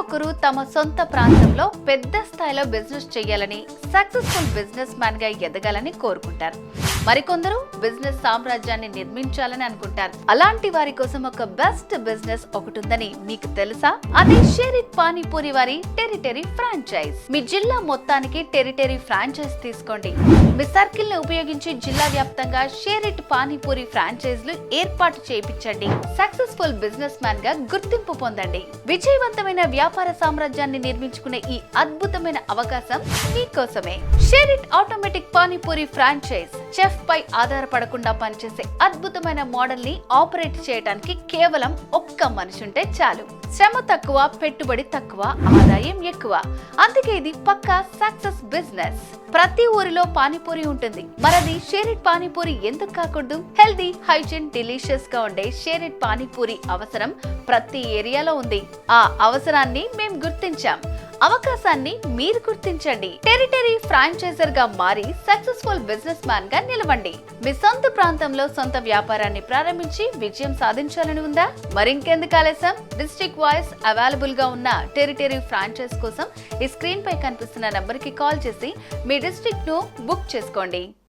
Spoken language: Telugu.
ఒకరు తమ సొంత ప్రాంతంలో పెద్ద స్థాయిలో బిజినెస్ చేయాలని, సక్సెస్ఫుల్ బిజినెస్ మ్యాన్ గా ఎదగాలని కోరుకుంటారు. మరికొందరు బిజినెస్ సామ్రాజ్యాన్ని నిర్మించాలని అనుకుంటారు. అలాంటి వారి కోసం ఒక బెస్ట్ బిజినెస్ ఒకటి ఉందని మీకు తెలుసా? అదే షేర్ ఇట్ పానీపూరి వారి టెరిటరీ ఫ్రాంచైజ్. మీ జిల్లా మొత్తానికి టెరిటరీ ఫ్రాంచైజ్ తీసుకోండి. మీ సర్కిల్ ని ఉపయోగించి జిల్లా వ్యాప్తంగా షేర్ ఇట్ పానీపూరి ఫ్రాంచైజ్లు ఏర్పాటు చేయించండి. సక్సెస్ఫుల్ బిజినెస్ మ్యాన్ గా గుర్తింపు పొందండి. విజయవంతమైన వ్యాపార సామ్రాజ్యాన్ని నిర్మించుకునే ఈ అద్భుతమైన అవకాశం మీకోసమే. Share it automatic panipuri franchise chef పై ఆధారపడకుండా పనిచేసే అద్భుతమైన మోడల్ ని ఆపరేట్ చేయడానికి కేవలం ఒక్క మనిషి ఉంటే చాలు. శ్రమ తక్కువ, పెట్టుబడి తక్కువ, ఆదాయం ఎక్కువ. అందుకే ఇది పక్కా సక్సెస్ బిజినెస్. ప్రతి ఊరిలో పానీపూరి ఉంటుంది, మరది షేర్ ఇట్ పానీపూరి ఎందుకు కాకూడదు? హెల్దీ, హైజీన్, డిలీషియస్ గా ఉండే షేర్ ఇట్ పానీపూరి అవసరం ప్రతి ఏరియాలో ఉంది. ఆ అవసరాన్ని మేము గుర్తించాం. అవకాశాన్ని మీరు గుర్తించండి. టెరిటరీ ఫ్రాంచైజర్ గా మారి సక్సెస్ఫుల్ బిజినెస్ మ్యాన్ గా నిలవండి. మీ సొంత ప్రాంతంలో సొంత వ్యాపారాన్ని ప్రారంభించి విజయం సాధించాలని ఉందా? మరింకెందుకు ఆలస్యం? డిస్ట్రిక్ట్ వైస్ అవైలబుల్ గా ఉన్న టెరిటరీ ఫ్రాంచైజ్ కోసం ఈ స్క్రీన్ పై కనిపిస్తున్న నంబర్ కి కాల్ చేసి మీ డిస్ట్రిక్ట్ ను బుక్ చేసుకోండి.